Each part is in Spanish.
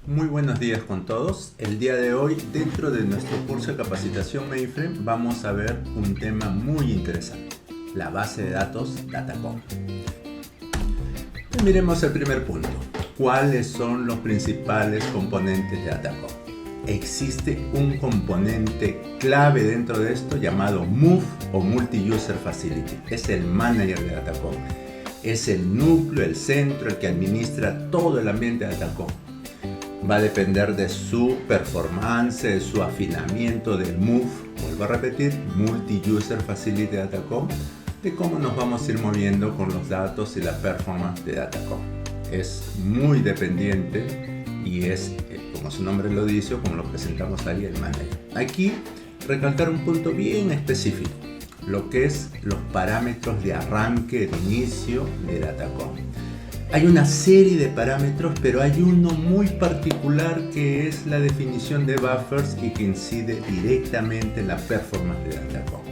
Muy buenos días con todos. El día de hoy, dentro de nuestro curso de capacitación Mainframe, vamos a ver un tema muy interesante, la base de datos Datacom. Y miremos el primer punto. ¿Cuáles son los principales componentes de Datacom? Existe un componente clave dentro de esto llamado MUF o Multi-User Facility. Es el manager de Datacom. Es el núcleo, el centro, el que administra todo el ambiente de Datacom. Va a depender de su performance, de su afinamiento del MUF, vuelvo a repetir, Multi-User Facility de Datacom, de cómo nos vamos a ir moviendo con los datos y la performance de Datacom. Es muy dependiente y es, como su nombre lo dice, o como lo presentamos ahí, el manager. Aquí recalcar un punto bien específico, lo que es los parámetros de arranque, de inicio de Datacom. Hay una serie de parámetros, pero hay uno muy particular que es la definición de buffers y que incide directamente en la performance de Datacom.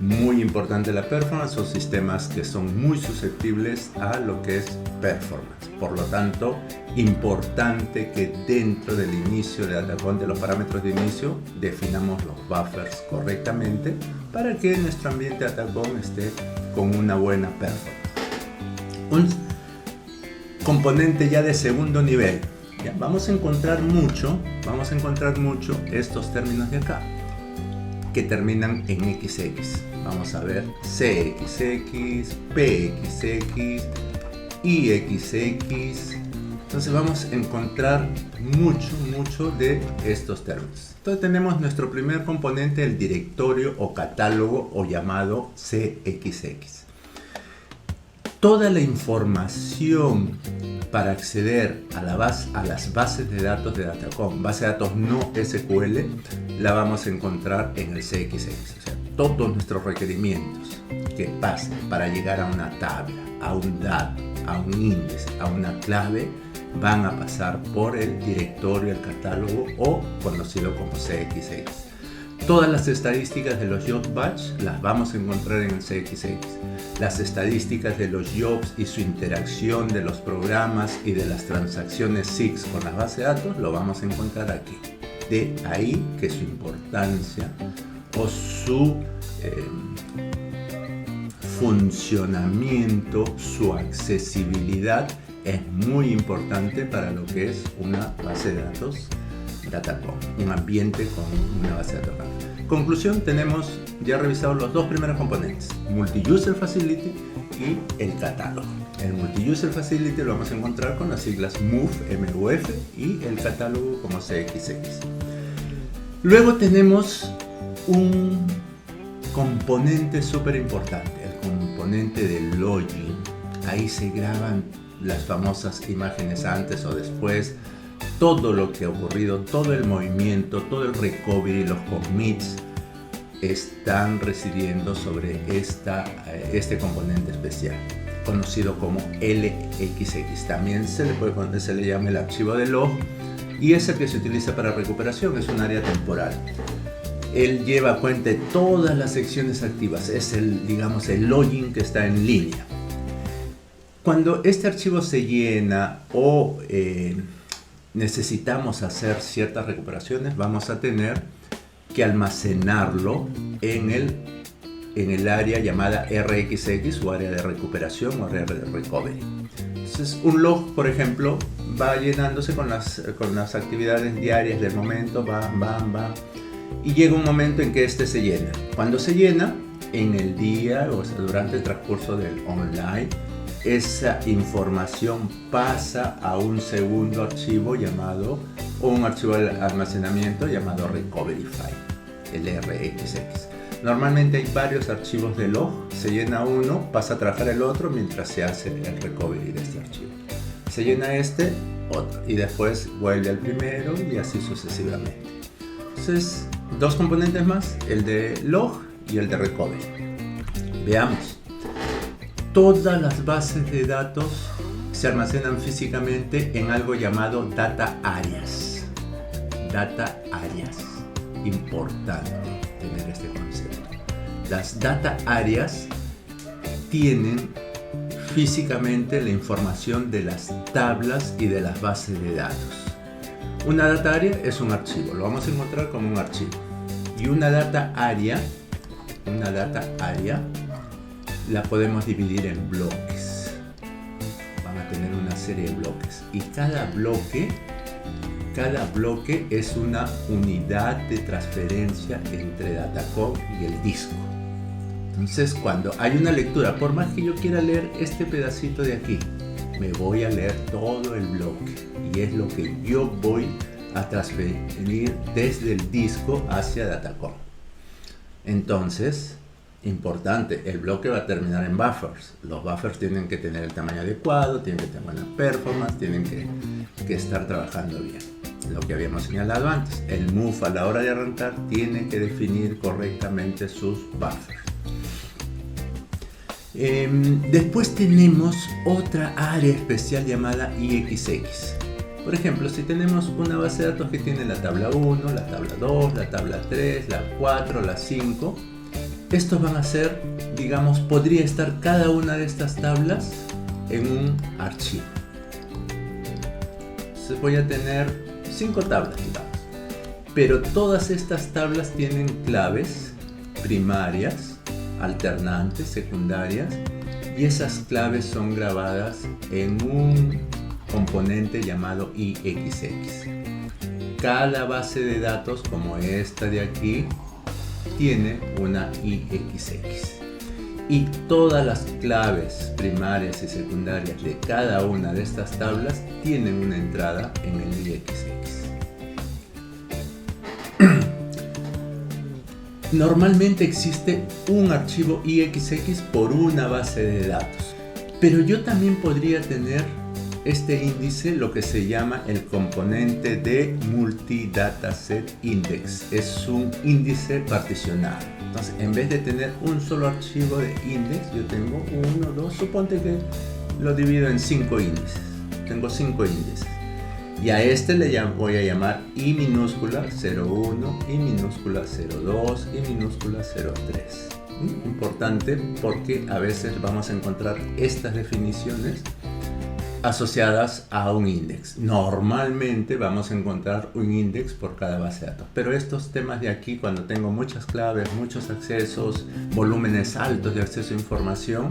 Muy importante la performance, son sistemas que son muy susceptibles a lo que es performance. Por lo tanto, importante que dentro del inicio de Datacom, de los parámetros de inicio, definamos los buffers correctamente para que nuestro ambiente Datacom esté con una buena performance. Un componente ya de segundo nivel. ¿Ya? Vamos a encontrar mucho estos términos de acá que terminan en XX. Vamos a ver CXX, PXX, IXX. Entonces vamos a encontrar mucho de estos términos. Entonces tenemos nuestro primer componente, el directorio o catálogo o llamado CXX. Toda la información para acceder a las bases de datos de Datacom, base de datos no SQL, la vamos a encontrar en el CXX. O sea, todos nuestros requerimientos que pasen para llegar a una tabla, a un dato, a un índice, a una clave, van a pasar por el directorio, el catálogo o conocido como CXX. Todas las estadísticas de los job batch las vamos a encontrar en el CXX. Las estadísticas de los jobs y su interacción de los programas y de las transacciones SIX con la base de datos lo vamos a encontrar aquí. De ahí que su importancia o su funcionamiento, su accesibilidad es muy importante para lo que es una base de datos Datacom, un ambiente con una base de datos. Conclusión, tenemos ya revisado los dos primeros componentes, Multi-User Facility y el catálogo. El Multi-User Facility lo vamos a encontrar con las siglas MUF, MUF y el catálogo como CXX. Luego tenemos un componente súper importante, el componente del login. Ahí se graban las famosas imágenes antes o después, todo lo que ha ocurrido, todo el movimiento, todo el recovery, los commits están residiendo sobre este componente especial, conocido como LXX. También se le llama el archivo de log y es el que se utiliza para recuperación, es un área temporal. Él lleva cuenta de todas las secciones activas, es el login que está en línea. Cuando este archivo se llena o necesitamos hacer ciertas recuperaciones, vamos a tener que almacenarlo en el área llamada RXX o área de recuperación o área de recovery. Entonces un log, por ejemplo, va llenándose con las actividades diarias del momento, va, y llega un momento en que este se llena. Cuando se llena, en el día, o sea, durante el transcurso del online, esa información pasa a un segundo archivo un archivo de almacenamiento llamado Recovery File, el RXX. Normalmente hay varios archivos de log, se llena uno, pasa a trabajar el otro mientras se hace el recovery de este archivo. Se llena otro, y después vuelve al primero y así sucesivamente. Entonces, dos componentes más, el de log y el de recovery. Veamos. Todas las bases de datos se almacenan físicamente en algo llamado data areas. Data areas. Importante tener este concepto. Las data areas tienen físicamente la información de las tablas y de las bases de datos. Una data área es un archivo, lo vamos a encontrar como un archivo. Y una data área la podemos dividir en bloques. Van a tener una serie de bloques. Y cada bloque es una unidad de transferencia entre Datacom y el disco. Entonces, cuando hay una lectura, por más que yo quiera leer este pedacito de aquí, me voy a leer todo el bloque. Y es lo que yo voy a transferir desde el disco hacia Datacom. Entonces, importante, el bloque va a terminar en buffers. Los buffers tienen que tener el tamaño adecuado, tienen que tener buena performance, tienen que estar trabajando bien. Lo que habíamos señalado antes, el move a la hora de arrancar tiene que definir correctamente sus buffers. Después tenemos otra área especial llamada IXX. Por ejemplo, si tenemos una base de datos que tiene la tabla 1, la tabla 2, la tabla 3, la 4, la 5, estos van a ser, digamos, podría estar cada una de estas tablas en un archivo. Entonces voy a tener 5 tablas, digamos, pero todas estas tablas tienen claves primarias, alternantes, secundarias, y esas claves son grabadas en un componente llamado IXX. Cada base de datos, como esta de aquí, tiene una IXX. Y todas las claves primarias y secundarias de cada una de estas tablas tienen una entrada en el IXX. Normalmente existe un archivo IXX por una base de datos, pero yo también podría tener este índice, lo que se llama el componente de Multi-Dataset Index. Es un índice particionado. Entonces, en vez de tener un solo archivo de index, yo tengo 1, 2, suponte que lo divido en 5 índices. Tengo 5 índices. Y a este le voy a llamar I minúscula 01, I minúscula 02, I minúscula 03. Importante porque a veces vamos a encontrar estas definiciones asociadas a un index. Normalmente vamos a encontrar un index por cada base de datos, pero estos temas de aquí, cuando tengo muchas claves, muchos accesos, volúmenes altos de acceso a información,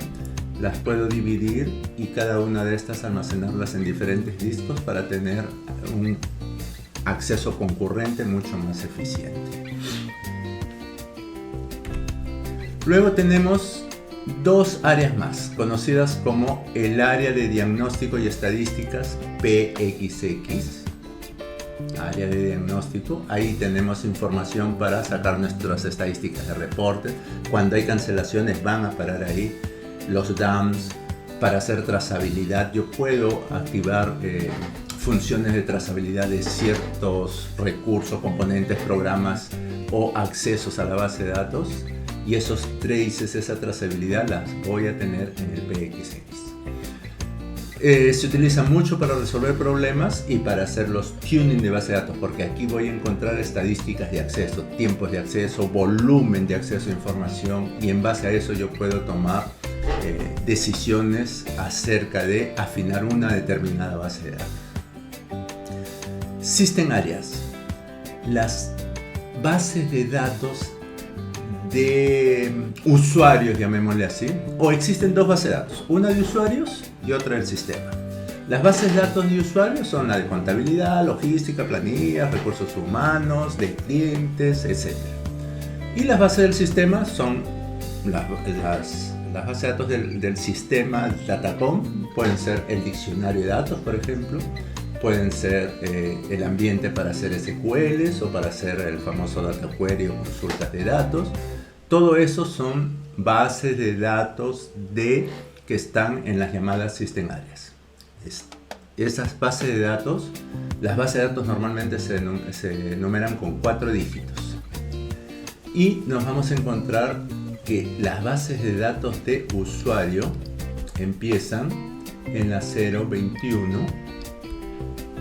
las puedo dividir y cada una de estas almacenarlas en diferentes discos para tener un acceso concurrente mucho más eficiente. Luego tenemos dos áreas más, conocidas como el área de diagnóstico y estadísticas PXX. Área de diagnóstico, ahí tenemos información para sacar nuestras estadísticas de reporte. Cuando hay cancelaciones van a parar ahí. Los DAMs, para hacer trazabilidad, yo puedo activar funciones de trazabilidad de ciertos recursos, componentes, programas o accesos a la base de datos. Y esos traces, esa trazabilidad, las voy a tener en el PXX. Se utiliza mucho para resolver problemas y para hacer los tuning de base de datos, porque aquí voy a encontrar estadísticas de acceso, tiempos de acceso, volumen de acceso a información, y en base a eso yo puedo tomar decisiones acerca de afinar una determinada base de datos. System Areas. Las bases de datos de usuarios, llamémosle así, o existen dos bases de datos, una de usuarios y otra del sistema. Las bases de datos de usuarios son la de contabilidad, logística, planillas, recursos humanos, de clientes, etc. Y las bases del sistema son las bases de datos del sistema Datacom. Pueden ser el diccionario de datos, por ejemplo, pueden ser el ambiente para hacer SQLs o para hacer el famoso data query o consultas de datos. Todo eso son bases de datos que están en las llamadas System Areas. Esas bases de datos, las bases de datos normalmente se enumeran con 4 dígitos. Y nos vamos a encontrar que las bases de datos de usuario empiezan en la 021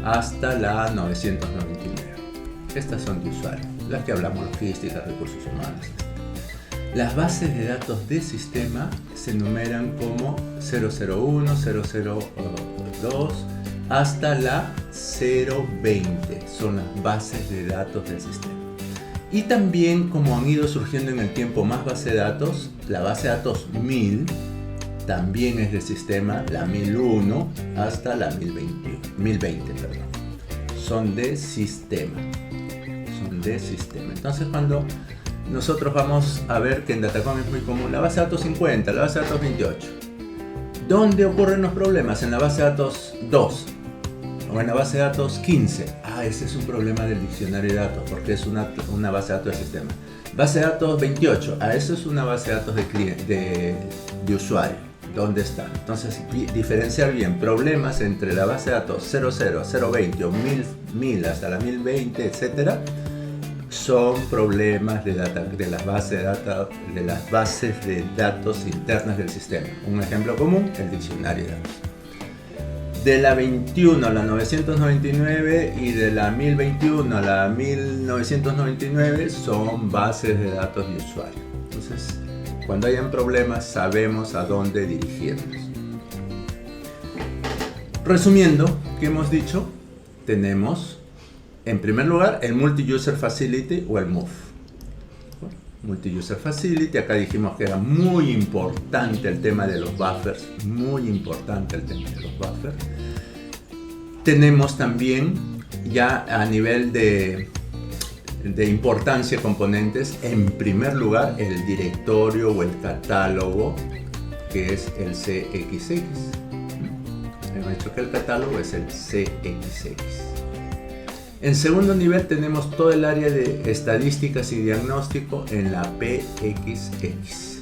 hasta la 999. Estas son de usuario, las que hablamos, logística, recursos humanos. Las bases de datos de sistema se enumeran como 001, 002 hasta la 020. Son las bases de datos del sistema. Y también, como han ido surgiendo en el tiempo más bases de datos, la base de datos 1000 también es del sistema, la 1001 hasta la 1020, perdón. Son de sistema. Entonces, cuando nosotros vamos a ver que en Datacom es muy común la base de datos 50, la base de datos 28. ¿Dónde ocurren los problemas? En la base de datos 2 o en la base de datos 15. Ese es un problema del diccionario de datos porque es una base de datos de sistema. Base de datos 28. Eso es una base de datos de usuario. ¿Dónde están? Entonces, diferenciar bien problemas entre la base de datos 00, 020 o 1000 hasta la 1020, etcétera, son problemas de las bases de datos internas del sistema. Un ejemplo común, el diccionario de datos. De la 21 a la 999 y de la 1021 a la 1999 son bases de datos de usuario. Entonces, cuando hayan problemas, sabemos a dónde dirigirnos. Resumiendo, ¿qué hemos dicho? Tenemos, en primer lugar, el Multi-User Facility o el MUF. Multi-User Facility, acá dijimos que era muy importante el tema de los buffers, Tenemos también, ya a nivel de importancia componentes, en primer lugar el directorio o el catálogo, que es el CXX. Hemos dicho que el catálogo es el CXX. En segundo nivel tenemos todo el área de estadísticas y diagnóstico en la PXX.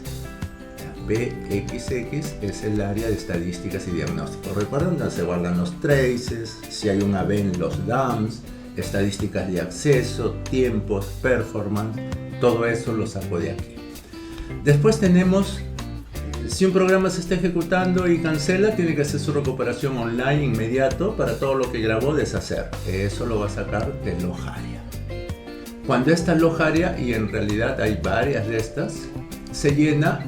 La PXX es el área de estadísticas y diagnóstico. Recuerden donde se guardan los traces, si hay un AV en los DAMs, estadísticas de acceso, tiempos, performance, todo eso lo saco de aquí. Después tenemos, si un programa se está ejecutando y cancela, tiene que hacer su recuperación online inmediato para todo lo que grabó deshacer. Eso lo va a sacar de log area. Cuando esta log area, y en realidad hay varias de estas, se llena,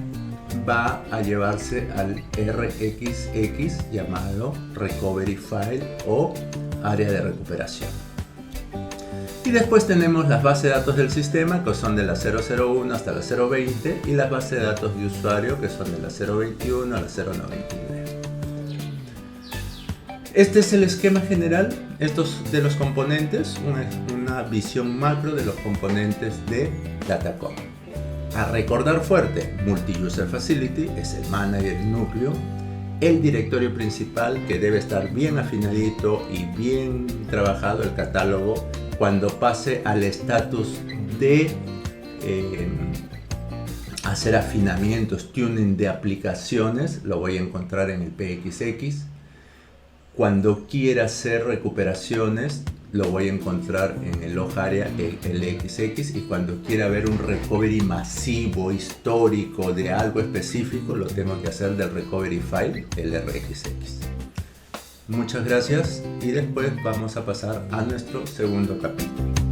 va a llevarse al RXX llamado Recovery File o área de recuperación. Y después tenemos las bases de datos del sistema, que son de la 001 hasta la 020, y las bases de datos de usuario, que son de la 021 a la 099. Este es el esquema general, estos de los componentes, una visión macro de los componentes de Datacom. A recordar fuerte, Multi-User Facility es el manager, el núcleo, el directorio principal que debe estar bien afinadito y bien trabajado, el catálogo. Cuando pase al estatus de hacer afinamientos, tuning de aplicaciones, lo voy a encontrar en el PXX. Cuando quiera hacer recuperaciones, lo voy a encontrar en el log area, el XX. Y cuando quiera ver un recovery masivo, histórico, de algo específico, lo tengo que hacer del recovery file, el RXX. Muchas gracias y después vamos a pasar a nuestro segundo capítulo.